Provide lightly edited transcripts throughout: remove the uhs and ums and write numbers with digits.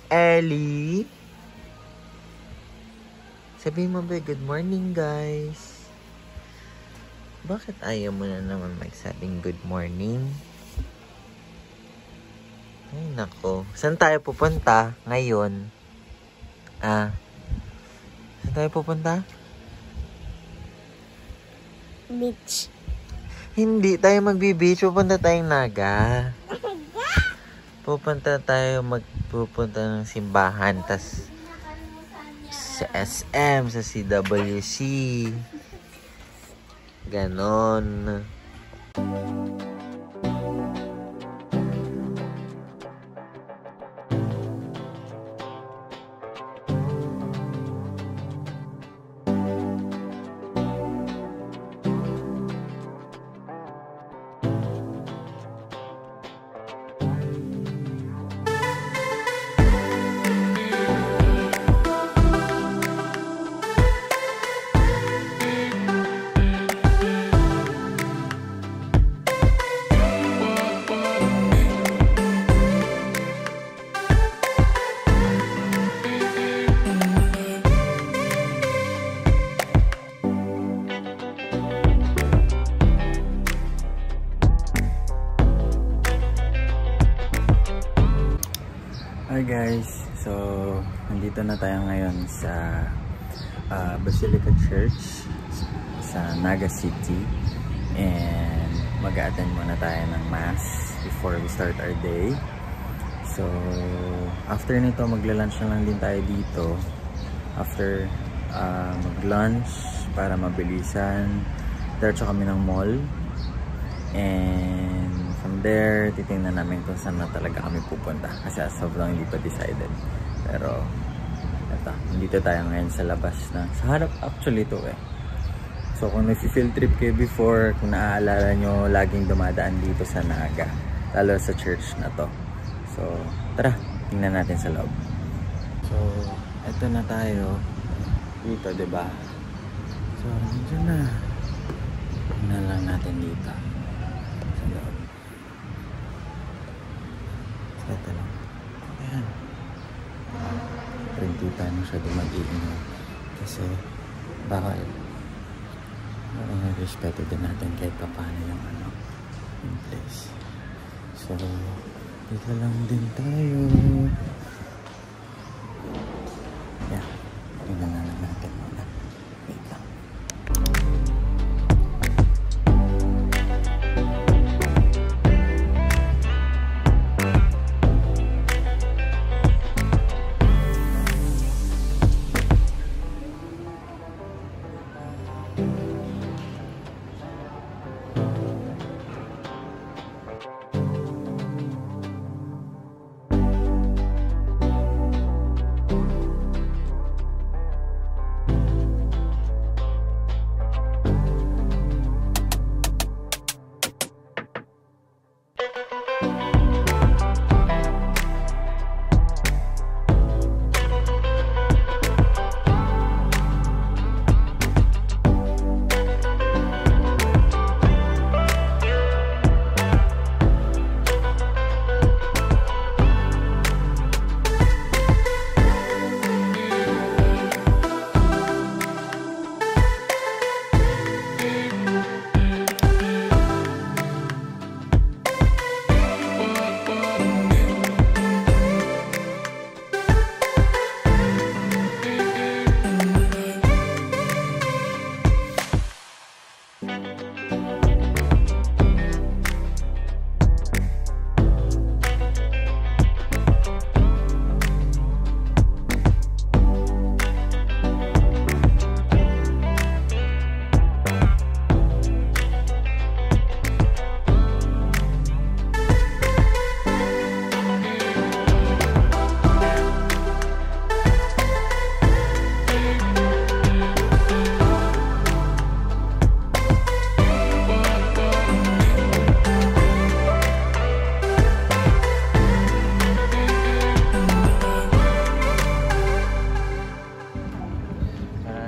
Ellie. Sabihin mo ba, good morning guys. Bakit ayaw mo na naman magsabing good morning? Ay nako. Saan tayo pupunta ngayon? Saan tayo pupunta? Beach. Hindi tayo magbi-beach. Pupunta tayong Naga. Pupunta ng simbahan. Tas sa SM, sa CWC. Ganon. Hi guys, so nandito na tayo ngayon sa Basilica Church sa Naga City, and mag-a-attend muna tayo ng Mass before we start our day. So after nito magla-lunch na lang din tayo dito. After mag-lunch para mabilisan, diretso kami ng mall, and from there, titingnan namin kung saan na talaga kami pupunta. Kasi as of now, hindi pa decided. Pero, eto, nandito tayo ngayon sa labas na. Sa harap actually to eh. So, kung nag-field trip kayo before, kung naaalala nyo, laging dumadaan dito sa Naga. Lalo sa church na to. So, tara, tingnan natin sa loob. So, eto na tayo. Dito, diba? So, nandiyan na. Tingnan lang natin dito. Sa loob. Ito lang. Ayan. Hindi tayo masyado mag-iingay. Kasi baka respeto din natin kahit pa paano yung place. So, dito lang din tayo. Ayan. Tingnan na lang natin muna. Wait lang.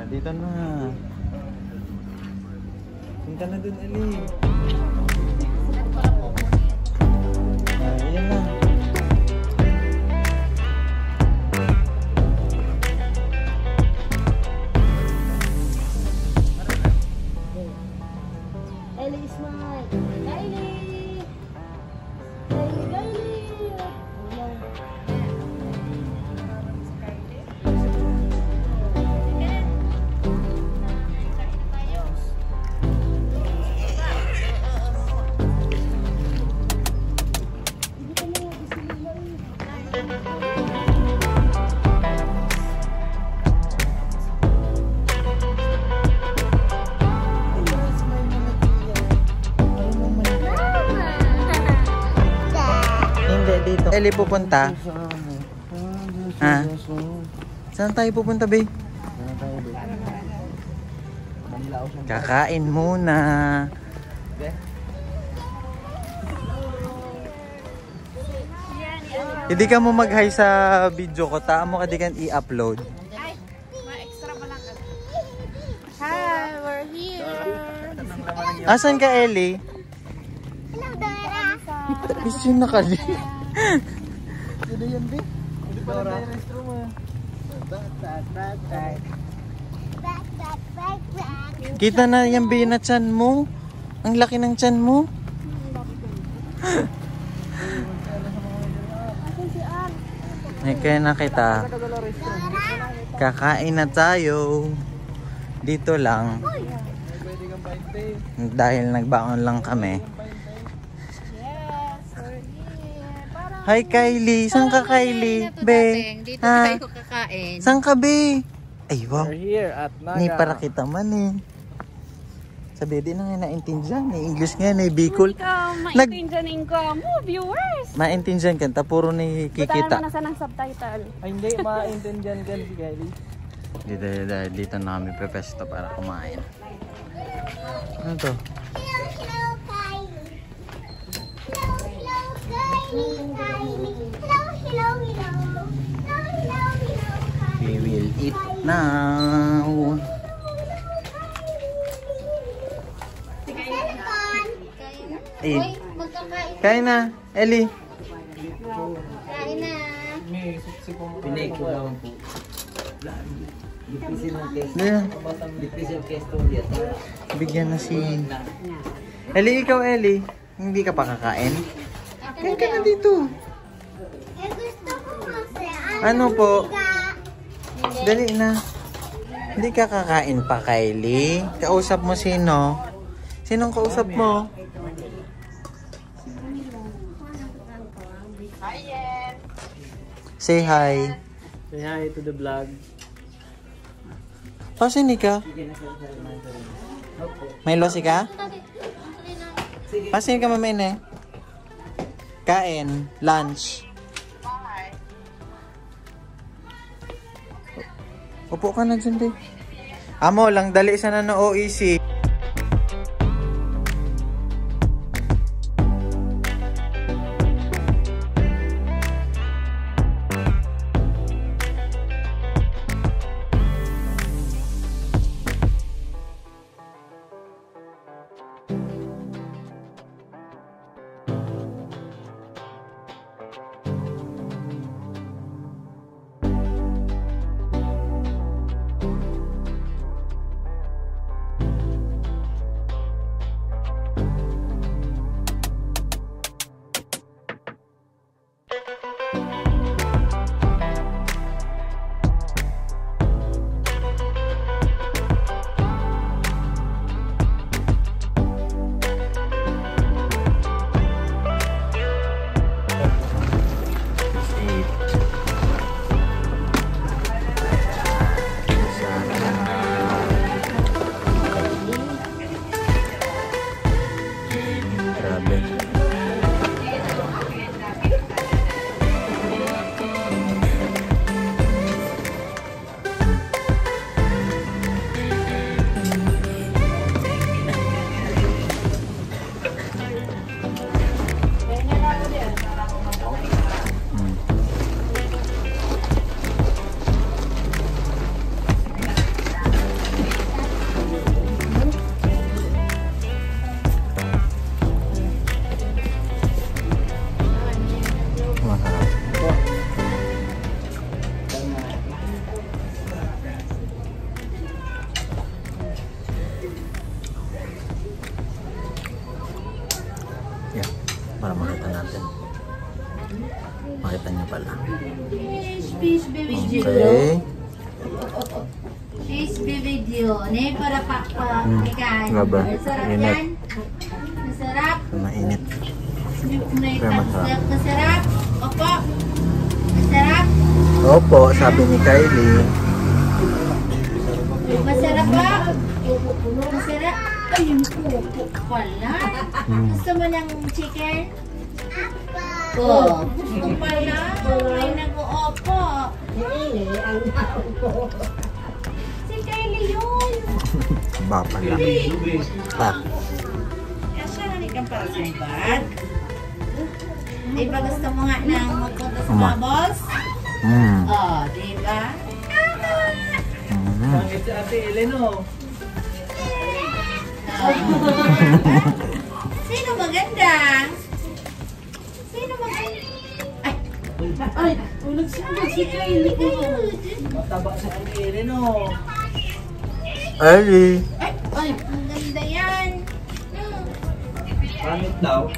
Dito na. Punta na dun, Ali. Ayan na. Ellie pupunta? Ha? Saan tayo pupunta, babe? Kakain muna. Hindi ka mo mag-hi sa video ko. Taan mo ka di kan i-upload. Ay, ma-extra pa lang. Hi, we're here. Asan ka, Ellie? Hello, Dora. Busy na ka din. Ano yan, Vic? Hindi pa rin tayo restroom ah. Kita na yung binatsan mo. Ang laki ng tiyan mo. May kaya na kita. Kakain na tayo. Dito lang. Dahil nagbaon lang kami. Hi Kylie. Saan ka Kylie? Be. Dito Ha? tayo kakain. Saan ka be? Ay wow. We're here at Naga. Ni para kita man eh. Sabi din na nga naintindihan eh. English nga na Bicol. Ikaw, Nag- maintindihan ko mo, viewers. Maintindihan ka. Puro ni Butahan mo kikita. na sa ng subtitle. Ay, hindi. Maintindihan ka si Kylie. Dito na kami prepesto para kumain. Ano to? We will eat now. Eh, kain na, Ellie. Kain na. May suksi po mo. Pinay ko lang po. Dipisin ng kesto. Ayan, Dipisin ng kesto dito. bigyan na si... Ellie, ikaw Ellie. Hindi ka pa kakain? Kain ka na dito. Ano po? Dali na. Hindi ka kakain pa, Kylie. Kausap mo sino? Sinong kausap mo? Say hi. Say hi to the vlog. Pasini ka? May losi ka? Pasini ka mamain eh. Kain. Lunch. Upo ka na dyan, babe. Amo lang, dali sana na OEC. Para makita natin. Makita niyo pala. Fish video. Okay. Fish video. Ne para pakpa. Ikain. Gaba. Masarap Init. yan. Masarap. Mainit. Masarap. masarap. Masarap. Opo. Masarap. Opo, sabi ni Kylie. Masarap ba? Masarap. Ayun po. Wala. Gusto mo ng chicken? Po. Ito pala, may nag-uupo. Si Kylie yun. Ba pala. Pa. Kaya siya nanikang para sa bag. Di ba gusto mo nga nang magpunta sa mga balls? Oh, di ba? Bakit si Ate Eleno? Sino maganda? Sino maganda? Ay! Ulag si Kylie. Mataba si Ate Eleno. Ali. Ay! Ang ganda yan. Pangit daw.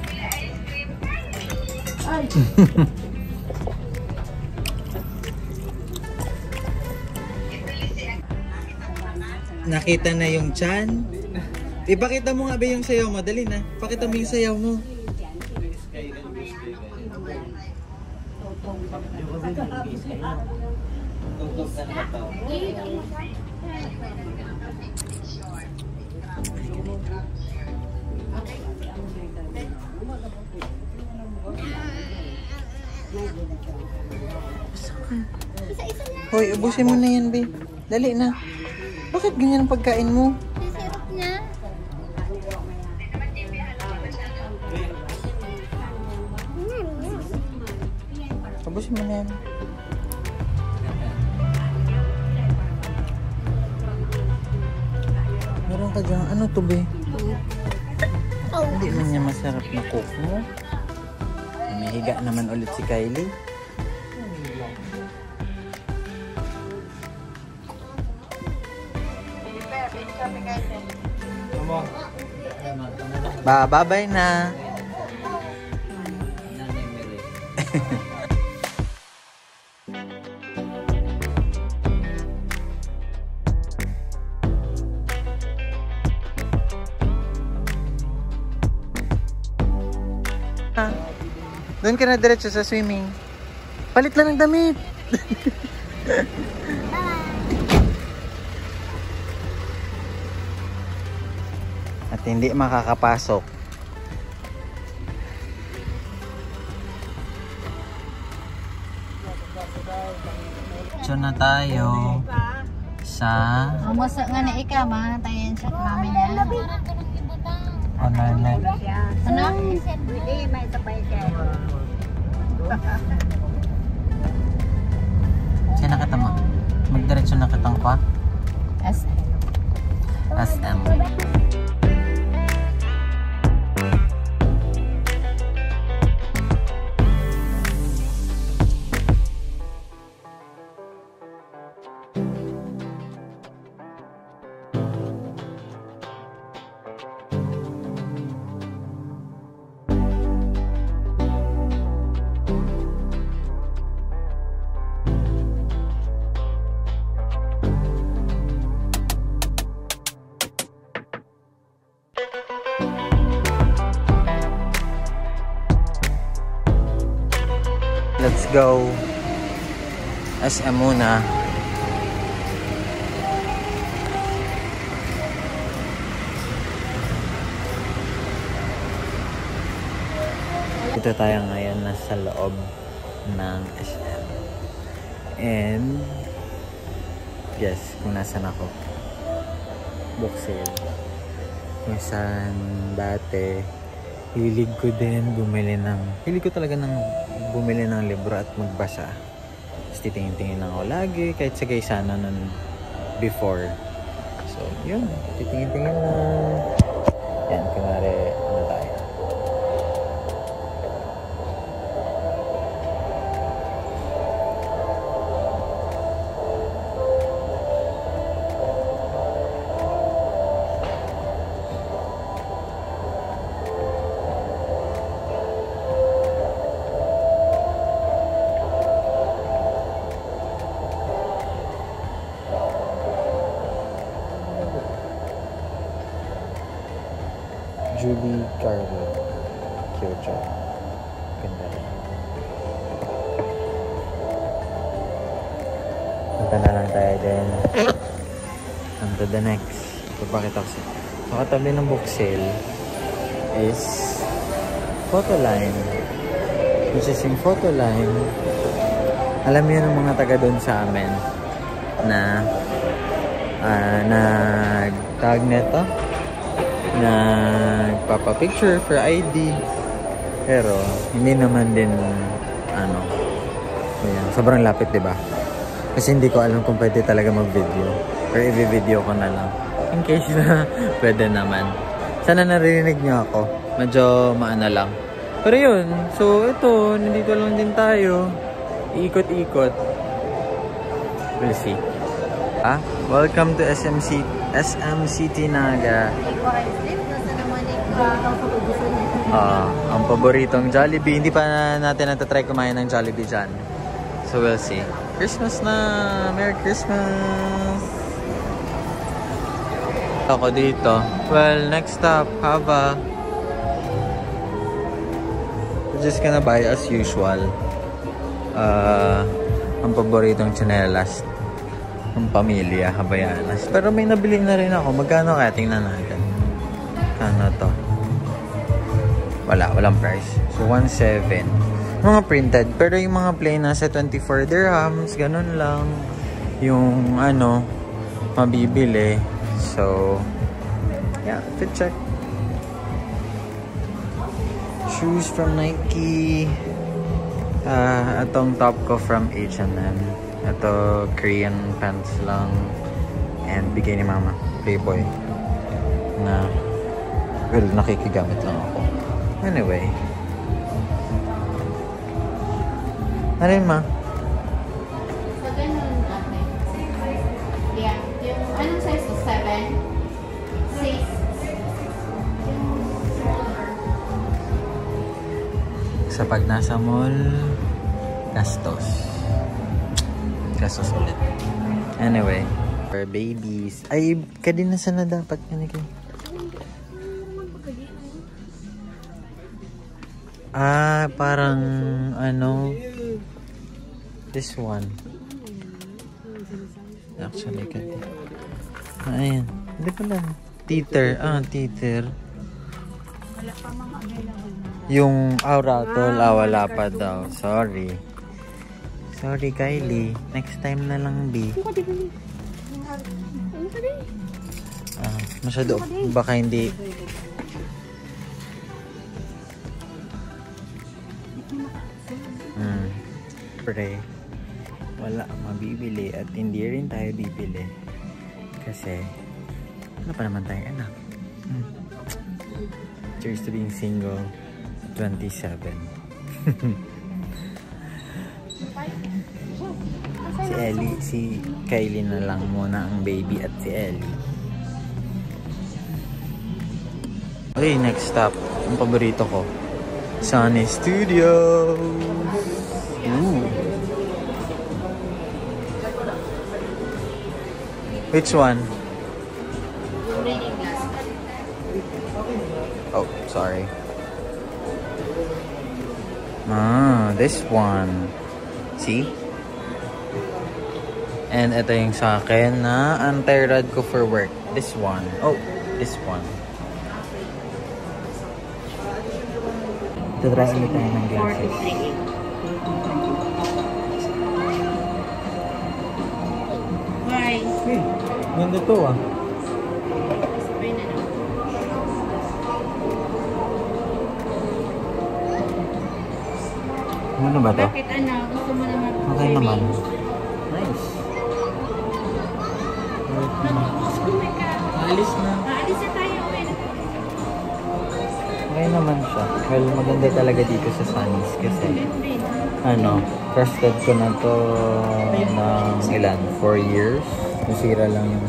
Nakita na yung chan. Ipakita mo nga ba yung sayaw mo? Dali na. Pakita mo yung sayaw mo. Tugtog ka na daw. Hoy, ubusin mo na yan, babe. Dali na. Bakit ganyan ang pagkain mo? Sisirap niya. Ubusin mo na yan. Meron ka dyan. Ano to, babe? Hindi man niya masarap na cook mo. May higa naman ulit si Kylie. Bye-bye na. Doon ka na diretso sa swimming. Palit lang ng damit. At hindi makakapasok. So na tayo sa Umuso nga na ikaw, mga tayo sa mami niya. online. Ano? Hindi, may sabay kayo. Saan nakita mo? Magdiretso na kitang pa? SM. SM. Let's go. SM muna. Dito tayo ngayon nasa loob ng SM. And guess kung nasan ako. Book sale. Kung saan dati hilig ko din hilig ko talaga ng bumili ng libro at magbasa. Tapos titingin-tingin ako lagi kahit sa gaysana nun before. So yun, titingin-tingin na yan, kunwari ano tayo. Julie Garwood Kyoto. Ganda rin. Punta na lang tayo din. On to the next. Papakita ko sa... So, katabi ng book sale is Photoline. which is yung photo line. Alam niyo ng mga taga doon sa amin na nag-tag neto, nagpapapicture for ID. Pero hindi naman din ayan, sobrang lapit, diba? Kasi hindi ko alam kung pwede talaga mag-video or i-video ko na lang in case na pwede naman. Sana narinig niyo ako. Medyo maana lang. Pero yun, so ito, nandito lang din tayo. Iikot-ikot. We'll see. Welcome to SMCT Naga. Ang paboritong Jollibee. Hindi pa natin natatry kumain ng Jollibee dyan. So we'll see. Christmas na! Merry Christmas! Ako dito. Well, next stop, Hava. We're just gonna buy as usual. Ang paboritong tsinelas ng pamilya, Habayanas. Pero may nabili na rin ako. Magkano kaya? Tingnan natin. Ano to? Walang price. So, 1.7. Mga printed. Pero yung mga plain nasa 24 dirhams. Ganun lang. Yung mabibili. So, yeah. Fit check. Shoes from Nike. Itong top ko from H&M. Ito, Korean pants lang. And bigay ni mama. Playboy. Well, nakikigamit lang ako. Anyway. Ano yun, ma? So, ganun natin. Yeah. Yung, anong size to? 7? 6? Sa pag nasa mall, gastos ulit. Anyway, for babies. Ay, kadinasan na dapat yan. Parang this one. Actually, ayan. Hindi pala. Teeter. Teeter. Yung rattle, wala pa daw. Sorry, Kylie. Next time na lang, B. Masyado. Baka hindi. Pre. Wala mabibili at hindi rin tayo bibili. Kasi, ano pa naman tayong anak? Cheers to being single. 27. Si Kylie na lang muna ang baby at si Ellie. Okay, next stop. Ang paborito ko. Sunny Studios. Ooh. Which one? Oh, sorry. This one. See? And ito yung sa akin na anti-rad ko for work. This one. Oh, this one. Try ulit tayo ng glasses. Why? Ganda to Ano ba to? Bakit gusto mo naman? Okay naman. Nice. Alis na. Aalis na tayo. Okay naman siya. Well, maganda talaga dito sa Sunnies kasi trusted ko na to ng 4 years. Nasira lang yung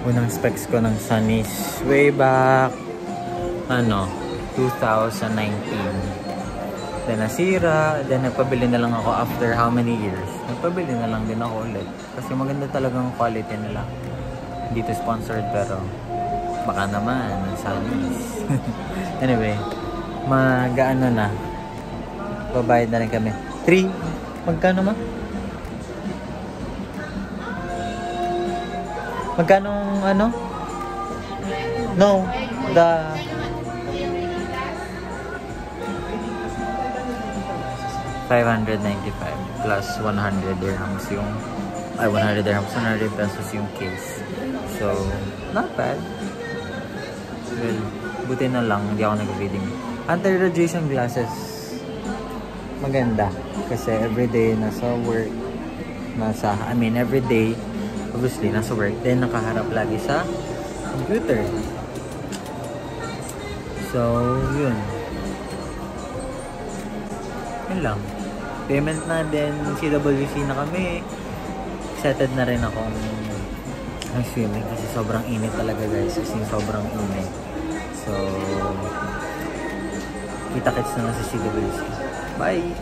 unang specs ko ng Sunnies way back 2019. Then nasira, then nagpabili na lang ako after how many years. Nagpabili na lang din ako ulit. Kasi maganda talagang quality nila. Hindi to sponsored pero baka naman, Sunnies. Anyway, mag-ano na. Babayad na rin kami. 3, magkano ma? Magkano No, 595 plus 100 dirhams yung 100 dirhams, 100 pesos yung case. So, not bad. Well, buti na lang, hindi ako nag-reading. Anti-radiation glasses, maganda. Kasi everyday nasa work, everyday, obviously, nasa work, then nakaharap lagi sa computer. So, yun. Yun lang. Payment na din, CWC na kami. Excited na rin akong swimming kasi sobrang init talaga guys. Kasi sobrang init. So, kita-kits na lang sa CWC. Bye!